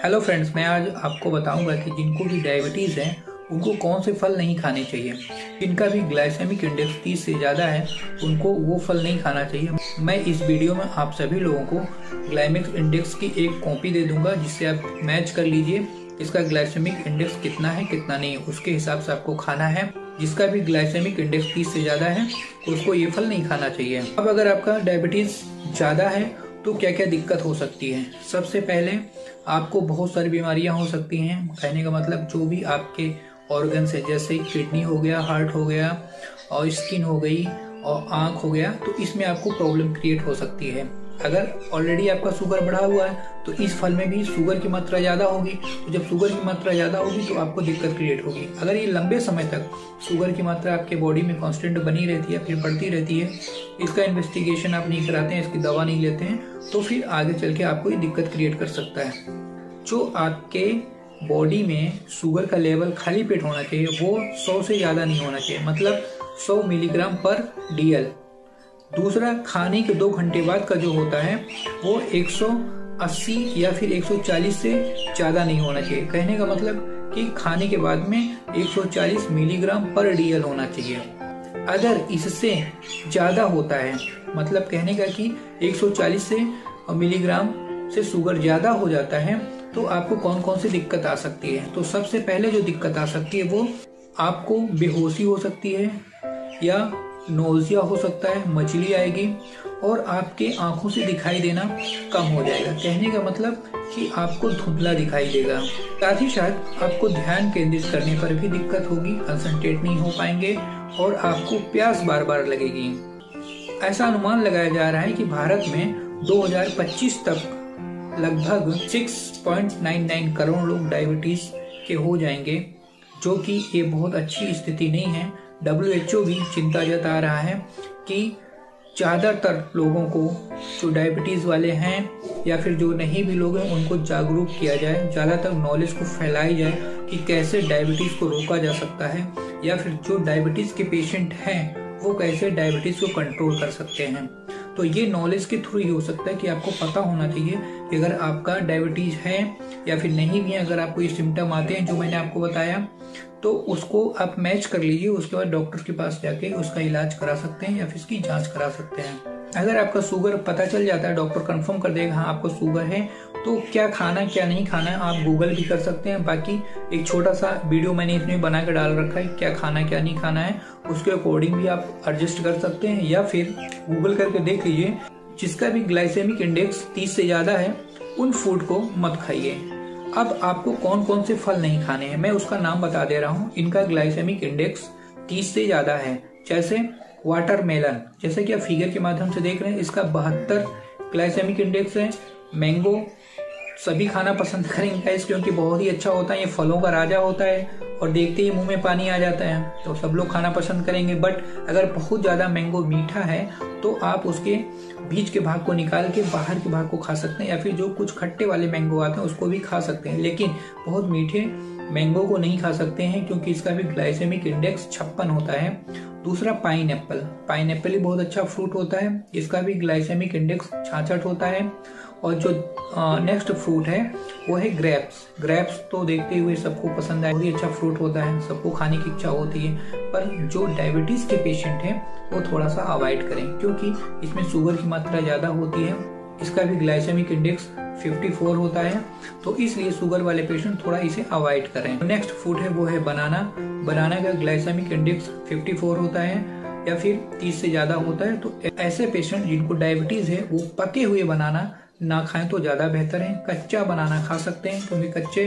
Hello friends, मैं आज आपको बताऊंगा कि जिनको भी डायबिटीज़ है उनको कौन से फल नहीं खाने चाहिए। जिनका भी ग्लाइसेमिक इंडेक्स 30 से ज़्यादा है उनको वो फल नहीं खाना चाहिए। मैं इस वीडियो में आप सभी लोगों को ग्लाइसेमिक इंडेक्स की एक कॉपी दे दूंगा, जिससे आप मैच कर लीजिए इसका ग्लाइसेमिक इंडेक्स कितना है कितना नहीं, उसके हिसाब से आपको खाना है। जिसका भी ग्लाइसेमिक इंडेक्स 30 से ज़्यादा है उसको ये फल नहीं खाना चाहिए। अब अगर आपका डायबिटीज़ ज़्यादा है तो क्या क्या दिक्कत हो सकती है। सबसे पहले आपको बहुत सारी बीमारियां हो सकती हैं। कहने का मतलब जो भी आपके ऑर्गन्स है, जैसे किडनी हो गया, हार्ट हो गया और स्किन हो गई और आँख हो गया, तो इसमें आपको प्रॉब्लम क्रिएट हो सकती है। अगर ऑलरेडी आपका शुगर बढ़ा हुआ है तो इस फल में भी शुगर की मात्रा ज़्यादा होगी। तो जब शुगर की मात्रा ज़्यादा होगी तो आपको दिक्कत क्रिएट होगी। अगर ये लंबे समय तक शुगर की मात्रा आपके बॉडी में कांस्टेंट बनी रहती है, फिर बढ़ती रहती है, इसका इन्वेस्टिगेशन आप नहीं कराते हैं, इसकी दवा नहीं लेते हैं, तो फिर आगे चल के आपको ये दिक्कत क्रिएट कर सकता है। जो आपके बॉडी में शुगर का लेवल खाली पेट होना चाहिए वो 100 से ज़्यादा नहीं होना चाहिए, मतलब 100 मिलीग्राम पर DL। दूसरा, खाने के 2 घंटे बाद का जो होता है वो 180 या फिर 140 से ज़्यादा नहीं होना चाहिए। कहने का मतलब कि खाने के बाद में 140 मिलीग्राम पर DL होना चाहिए। अगर इससे ज़्यादा होता है, मतलब कहने का कि 140 से मिलीग्राम से शुगर ज़्यादा हो जाता है, तो आपको कौन कौन सी दिक्कत आ सकती है। तो सबसे पहले जो दिक्कत आ सकती है वो आपको बेहोशी हो सकती है या नोजिया हो सकता है, मछली आएगी और आपके आंखों से दिखाई देना कम हो जाएगा। कहने का मतलब कि आपको धुंधला दिखाई देगा। साथ ही साथ आपको ध्यान केंद्रित करने पर भी दिक्कत होगी, कंसंट्रेट नहीं हो पाएंगे और आपको प्यास बार बार लगेगी। ऐसा अनुमान लगाया जा रहा है कि भारत में 2025 तक लगभग 6.99 करोड़ लोग डायबिटीज के हो जाएंगे, जो कि ये बहुत अच्छी स्थिति नहीं है। WHO भी चिंता जता रहा है कि ज़्यादातर लोगों को जो डायबिटीज़ वाले हैं या फिर जो नहीं भी लोग हैं उनको जागरूक किया जाए, ज़्यादातर नॉलेज को फैलाई जाए कि कैसे डायबिटीज़ को रोका जा सकता है, या फिर जो डायबिटीज़ के पेशेंट हैं वो कैसे डायबिटीज़ को कंट्रोल कर सकते हैं। तो ये नॉलेज के थ्रू ही हो सकता है कि आपको पता होना चाहिए कि अगर आपका डायबिटीज़ है या फिर नहीं भी है, अगर आपको ये सिम्टम आते हैं जो मैंने आपको बताया, तो उसको आप मैच कर लीजिए। उसके बाद डॉक्टर के पास जाके उसका इलाज करा सकते हैं या फिर इसकी जांच करा सकते हैं। अगर आपका शुगर पता चल जाता है, डॉक्टर कंफर्म कर देगा हाँ आपको शुगर है, तो क्या खाना क्या नहीं खाना है आप गूगल भी कर सकते हैं। बाकी एक छोटा सा वीडियो मैंने इसमें बना के डाल रखा है, क्या खाना क्या नहीं खाना है, उसके अकॉर्डिंग भी आप एडजस्ट कर सकते हैं, या फिर गूगल करके देख लीजिए। जिसका भी ग्लाइसेमिक इंडेक्स 30 से ज़्यादा है उन फूड को मत खाइए। अब आपको कौन कौन से फल नहीं खाने हैं मैं उसका नाम बता दे रहा हूँ। इनका ग्लाइसेमिक इंडेक्स 30 से ज़्यादा है, जैसे वाटरमेलन, जैसे कि आप फिगर के माध्यम से देख रहे हैं, इसका 72 ग्लाइसेमिक इंडेक्स है। मैंगो सभी खाना पसंद करेंगे क्योंकि बहुत ही अच्छा होता है, ये फलों का राजा होता है और देखते ही मुंह में पानी आ जाता है, तो सब लोग खाना पसंद करेंगे। बट अगर बहुत ज़्यादा मैंगो मीठा है तो आप उसके बीच के भाग को निकाल के बाहर के भाग को खा सकते हैं, या फिर जो कुछ खट्टे वाले मैंगो आते हैं उसको भी खा सकते हैं, लेकिन बहुत मीठे मैंगो को नहीं खा सकते हैं क्योंकि इसका भी ग्लाइसेमिक इंडेक्स 56 होता है। दूसरा, पाइनएप्पल ही बहुत अच्छा फ्रूट होता है, इसका भी ग्लाइसेमिक इंडेक्स 66 होता है। और जो नेक्स्ट फ्रूट है वो है ग्रेप्स तो देखते हुए सबको पसंद है, बहुत ही अच्छा फ्रूट होता है, सबको खाने की इच्छा होती है। पर जो डायबिटीज के पेशेंट हैं वो थोड़ा सा अवॉइड करें क्योंकि इसमें शुगर की मात्रा ज़्यादा होती है। इसका भी ग्लाइसेमिक इंडेक्स 54 होता है, तो इसलिए शुगर वाले पेशेंट थोड़ा इसे अवॉइड करें। नेक्स्ट फूड है वो है बनाना का ग्लाइसेमिक इंडेक्स 54 होता है या फिर 30 से ज़्यादा होता है। तो ऐसे पेशेंट जिनको डायबिटीज़ है वो पके हुए बनाना ना खाएं तो ज़्यादा बेहतर है। कच्चा बनाना खा सकते हैं क्योंकि कच्चे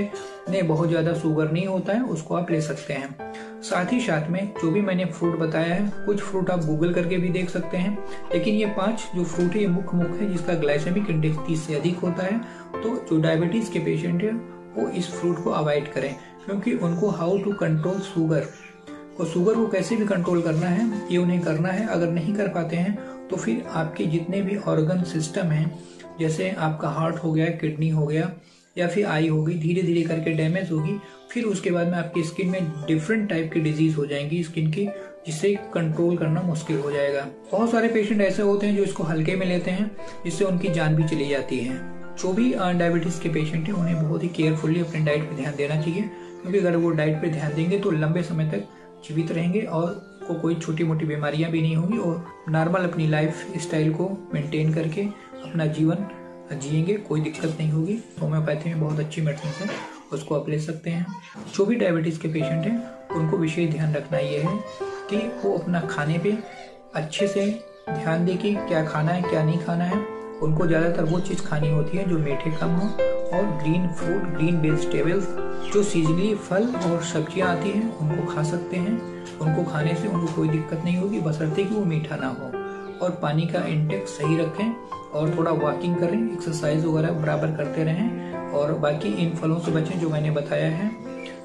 में बहुत ज़्यादा शुगर नहीं होता है, उसको आप ले सकते हैं। साथ ही साथ में जो भी मैंने फ्रूट बताया है, कुछ फ्रूट आप गूगल करके भी देख सकते हैं, लेकिन ये 5 जो फ्रूट है ये मुख्य है जिसका ग्लाइसेमिक इंडेक्स 30 से अधिक होता है। तो जो डायबिटीज़ के पेशेंट है वो इस फ्रूट को अवॉइड करें क्योंकि उनको हाउ टू कंट्रोल शुगर को कैसे भी कंट्रोल करना है ये उन्हें करना है। अगर नहीं कर पाते हैं तो फिर आपके जितने भी ऑर्गन सिस्टम हैं, जैसे आपका हार्ट हो गया, किडनी हो गया या फिर आई होगी, धीरे धीरे करके डैमेज होगी। फिर उसके बाद में आपकी स्किन में डिफरेंट टाइप की डिजीज हो जाएंगी स्किन की, जिससे कंट्रोल करना मुश्किल हो जाएगा। बहुत सारे पेशेंट ऐसे होते हैं जो इसको हल्के में लेते हैं, जिससे उनकी जान भी चली जाती है। जो भी डायबिटीज़ के पेशेंट हैं उन्हें बहुत ही केयरफुली अपने डाइट पे ध्यान देना चाहिए, क्योंकि अगर वो डाइट पे ध्यान देंगे तो लंबे समय तक जीवित रहेंगे और को कोई छोटी मोटी बीमारियां भी नहीं होंगी और नॉर्मल अपनी लाइफ स्टाइल को मेंटेन करके अपना जीवन जिएंगे, कोई दिक्कत नहीं होगी। होम्योपैथी में बहुत अच्छी मेडिसिन है, उसको आप ले सकते हैं। जो भी डायबिटीज़ के पेशेंट हैं उनको विशेष ध्यान रखना ये है कि वो अपना खाने पे अच्छे से ध्यान दें कि क्या खाना है क्या नहीं खाना है। उनको ज़्यादातर वो चीज़ खानी होती है जो मीठे कम हो और ग्रीन फ्रूट, ग्रीन वेजिटेबल्स, जो सीजनली फल और सब्जियां आती हैं उनको खा सकते हैं। उनको खाने से उनको कोई दिक्कत नहीं होगी, बशर्ते कि वो मीठा ना हो। और पानी का इंटेक सही रखें और थोड़ा वॉकिंग करें, एक्सरसाइज वगैरह बराबर करते रहें और बाकी इन फलों से बचें जो मैंने बताया है।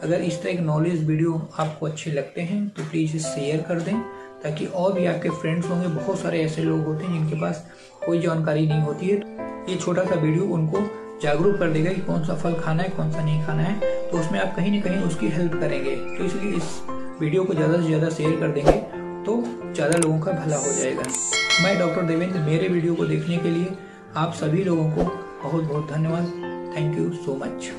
अगर इस तरह के नॉलेज वीडियो आपको अच्छे लगते हैं तो प्लीज़ शेयर कर दें, ताकि और भी आपके फ्रेंड्स होंगे। बहुत सारे ऐसे लोग होते हैं जिनके पास कोई जानकारी नहीं होती है। ये छोटा सा वीडियो उनको जागरूक कर देगा कि कौन सा फल खाना है कौन सा नहीं खाना है, तो उसमें आप कहीं ना कहीं उसकी हेल्प करेंगे। तो इसलिए इस वीडियो को ज़्यादा से ज़्यादा शेयर कर देंगे तो ज़्यादा लोगों का भला हो जाएगा। मैं डॉक्टर देवेंद्र, मेरे वीडियो को देखने के लिए आप सभी लोगों को बहुत बहुत धन्यवाद। Thank you so much.